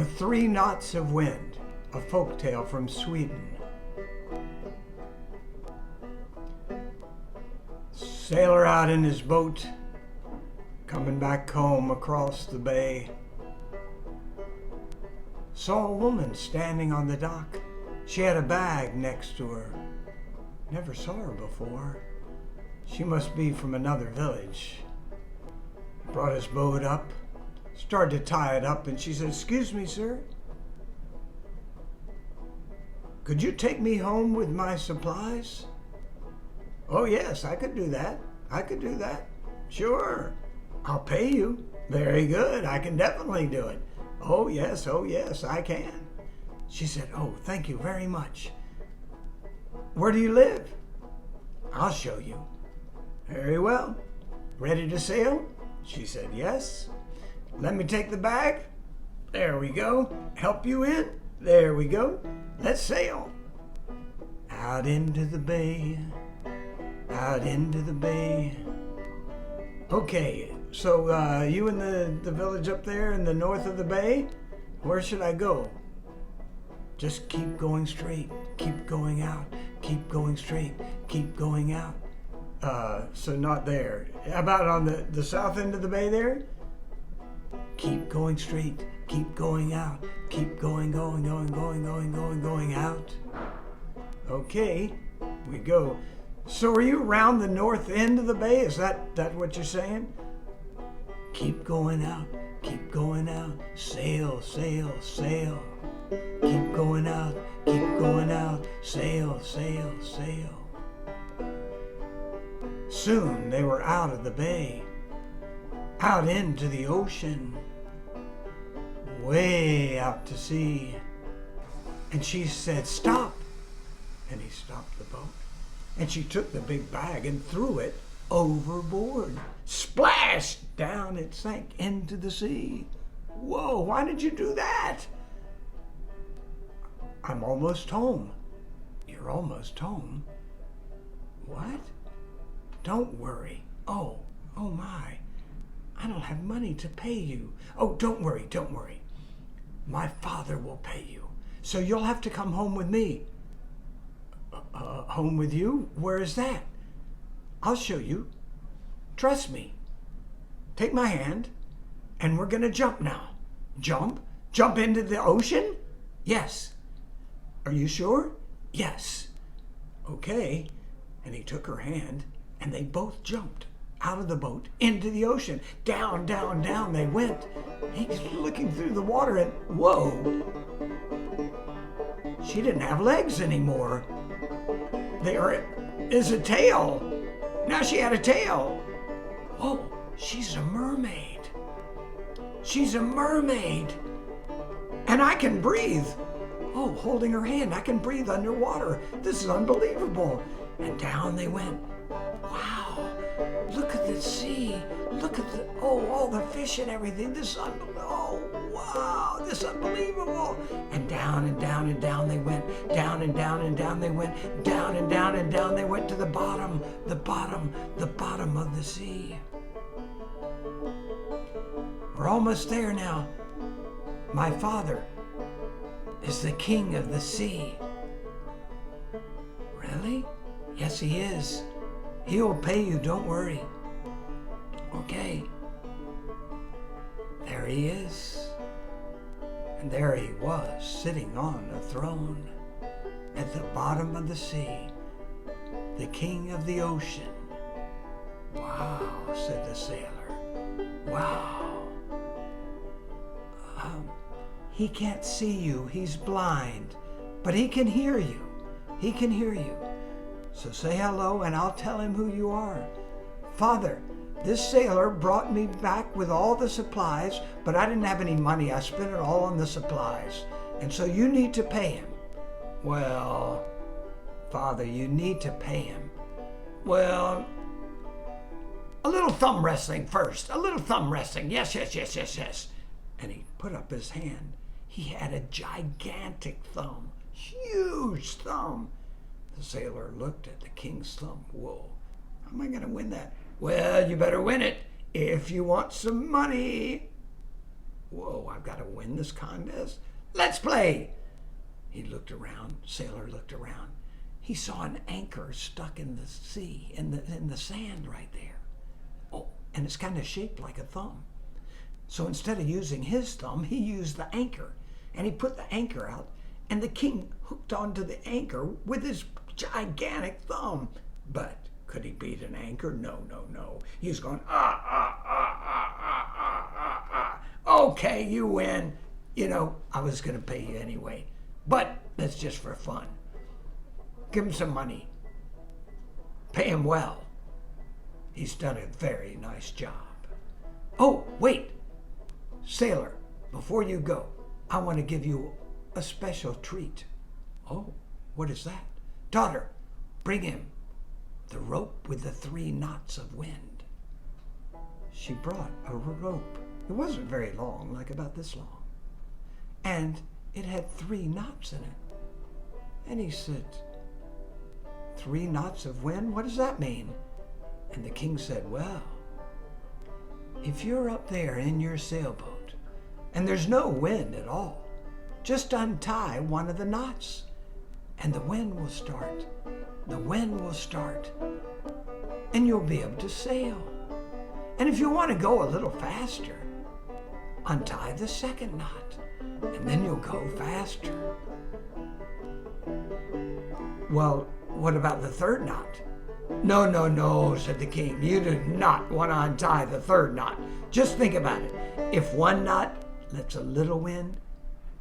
The Three Knots of Wind, a folktale from Sweden. Sailor out in his boat, coming back home across the bay. Saw a woman standing on the dock. She had a bag next to her. Never saw her before. She must be from another village. Brought his boat up, started to tie it up, and she said, "Excuse me, sir. Could you take me home with my supplies?" "Oh, yes, I could do that. I could do that. Sure. I'll pay you." "Very good. I can definitely do it." Oh, yes, I can." She said, "Oh, thank you very much. Where do you live?" "I'll show you." "Very well. Ready to sail?" She said, "Yes." "Let me take the bag." "There we go. Help you in." "There we go. Let's sail." Out into the bay, out into the bay. Okay, so you in the village up there in the north of the bay? Where should I go? Just keep going straight, keep going out, keep going straight, keep going out. So not there. How about on the south end of the bay there? Keep going straight, keep going out, keep going out. Okay, we go. So are you around the north end of the bay? Is that what you're saying? Keep going out, sail, sail, sail. Keep going out, sail, sail, sail. Soon they were out of the bay, out into the ocean, way out to sea. And she said, "Stop." And he stopped the boat. And she took the big bag and threw it overboard. Splash! Down it sank into the sea. "Whoa, why did you do that?" "I'm almost home." "You're almost home? What?" "Don't worry." Oh my. "I don't have money to pay you." "Oh, don't worry. My father will pay you. So you'll have to come home with me." Home with you? Where is that?" "I'll show you. Trust me. Take my hand, and we're going to jump now." "Jump? Jump into the ocean?" "Yes." "Are you sure?" "Yes." "Okay." And he took her hand, and they both jumped out of the boat into the ocean. Down, down, down they went. He's looking through the water, and whoa! She didn't have legs anymore. There is a tail. Now she had a tail. Whoa, she's a mermaid. She's a mermaid. And I can breathe. Oh, holding her hand, I can breathe underwater. This is unbelievable. And down they went. Wow, look at the sea. Look at all the fish and everything. This is unbelievable. Wow, this is unbelievable. And down and down and down they went. Down and down and down they went. Down and down and down they went to the bottom of the sea. We're almost there now. My father is the king of the sea. Really? Yes, he is. He will pay you, don't worry. Okay. There he is. And there he was, sitting on a throne at the bottom of the sea, the king of the ocean. "Wow," said the sailor. "Wow. He can't see you, he's blind, but he can hear you. He can hear you. So say hello and I'll tell him who you are. Father, this sailor brought me back with all the supplies, but I didn't have any money. I spent it all on the supplies. And so you need to pay him." "Well, Father, you need to pay him." "Well, a little thumb wrestling first. A little thumb wrestling. Yes. And he put up his hand. He had a gigantic thumb. Huge thumb. The sailor looked at the king's thumb. Whoa, how am I going to win that? "Well, you better win it if you want some money." Whoa, I've got to win this contest. Let's play. He looked around. Sailor looked around. He saw an anchor stuck in the sea, in the sand right there. Oh, and it's kind of shaped like a thumb. So instead of using his thumb, he used the anchor. And he put the anchor out, and the king hooked onto the anchor with his gigantic thumb. But could he beat an anchor? No, no, no. He was going, Okay, you win. You know, I was going to pay you anyway. But that's just for fun. Give him some money. Pay him well. He's done a very nice job. Oh, wait. Sailor, before you go, I want to give you a special treat. Oh, what is that? Daughter, bring him the rope with the 3 knots of wind. She brought a rope. It wasn't very long, like about this long. And it had 3 knots in it. And he said, 3 knots of wind? What does that mean? And the king said, well, if you're up there in your sailboat and there's no wind at all, just untie one of the knots and the wind will start. The wind will start and you'll be able to sail. And if you want to go a little faster, untie the 2nd knot and then you'll go faster. Well, what about the 3rd knot? No, no, no, said the king. You do not want to untie the 3rd knot. Just think about it. If 1 knot lets a little wind,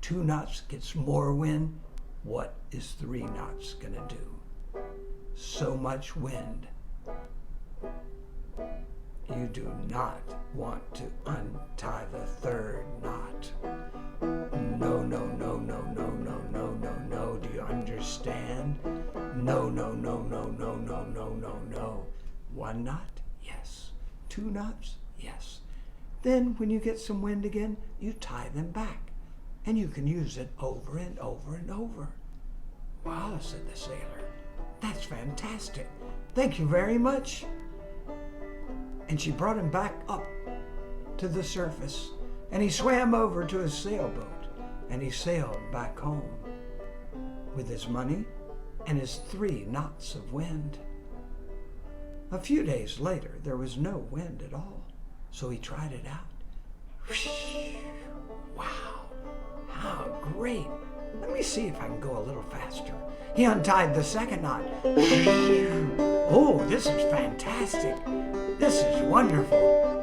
2 knots gets more wind, what is 3 knots going to do? So much wind. You do not want to untie the 3rd knot. No, no, no, no, no, no, no, no, no. Do you understand? No, no, no, no, no, no, no, no, no. 1 knot? Yes. 2 knots? Yes. Then when you get some wind again, you tie them back. And you can use it over and over and over. Wow, said the sailor. That's fantastic. Thank you very much. And she brought him back up to the surface. And he swam over to his sailboat. And he sailed back home with his money and his 3 knots of wind. A few days later, there was no wind at all. So he tried it out. Wow, how great. Let me see if I can go a little faster. He untied the 2nd knot. Oh, this is fantastic. This is wonderful.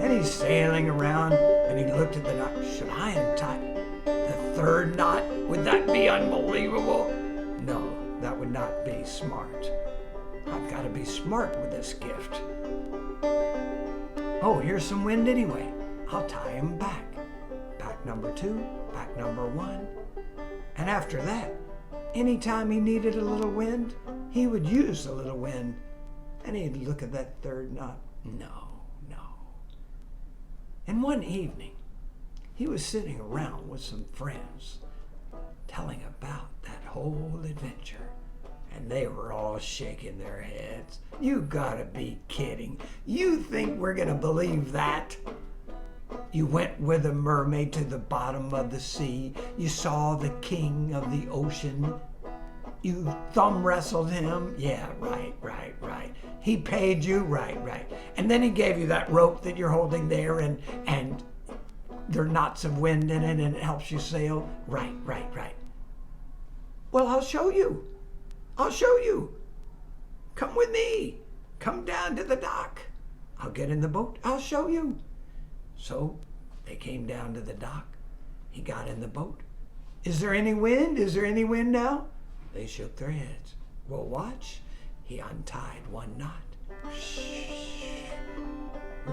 And he's sailing around and he looked at the knot. Should I untie the 3rd knot? Would that be unbelievable? No, that would not be smart. I've got to be smart with this gift. Oh, here's some wind anyway. I'll tie him back. Back number 2, back number 1. And after that, anytime he needed a little wind, he would use a little wind. And he'd look at that 3rd knot. No, no. And one evening, he was sitting around with some friends, telling about that whole adventure. And they were all shaking their heads. You gotta be kidding. You think we're gonna believe that? You went with a mermaid to the bottom of the sea. You saw the king of the ocean. You thumb wrestled him. Yeah, right. He paid you. Right. And then he gave you that rope that you're holding there and there are knots of wind in it and it helps you sail. Right. Well, I'll show you. Come with me. Come down to the dock. I'll get in the boat. I'll show you. So they came down to the dock. He got in the boat. Is there any wind? Is there any wind now? They shook their heads. Well, watch. He untied 1 knot.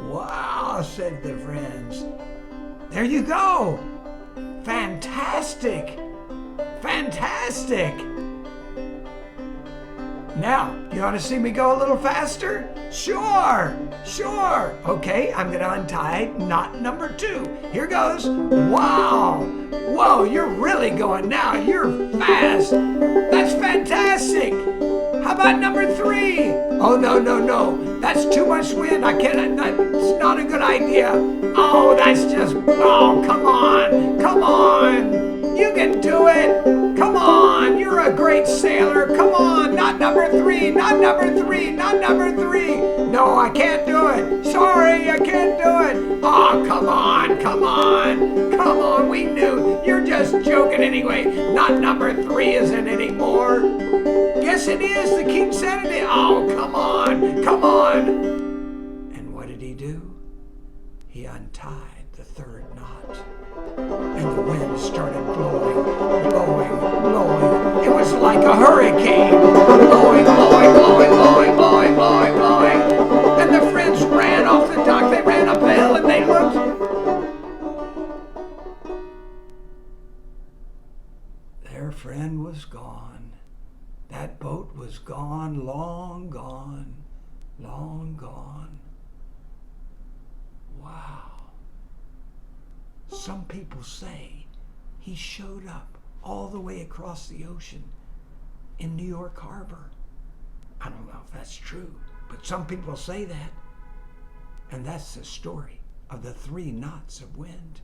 Wow, said the friends. There you go. Fantastic. Now, you want to see me go a little faster? Sure. Okay, I'm going to untie knot number 2. Here goes. Wow. Whoa, you're really going now. You're fast. That's fantastic. How about number 3? Oh, no. That's too much wind. I can't. That's not a good idea. Oh, come on. You can do it. Come on. You're a great sailor. Come on. Not number 3. No, I can't do it. Sorry, I can't do it. Oh, come on. We knew. You're just joking anyway. Not number 3 isn't anymore. Yes, it is. The king said it. Oh, come on. And what did he do? He untied the 3rd knot. And the wind started blowing. It was like a hurricane. Blowing. And the friends ran off the dock. They ran up the hill and they looked. Their friend was gone. That boat was gone, long gone. Wow. Some people say he showed up all the way across the ocean in New York Harbor. I don't know if that's true, but some people say that. And that's the story of the 3 knots of wind.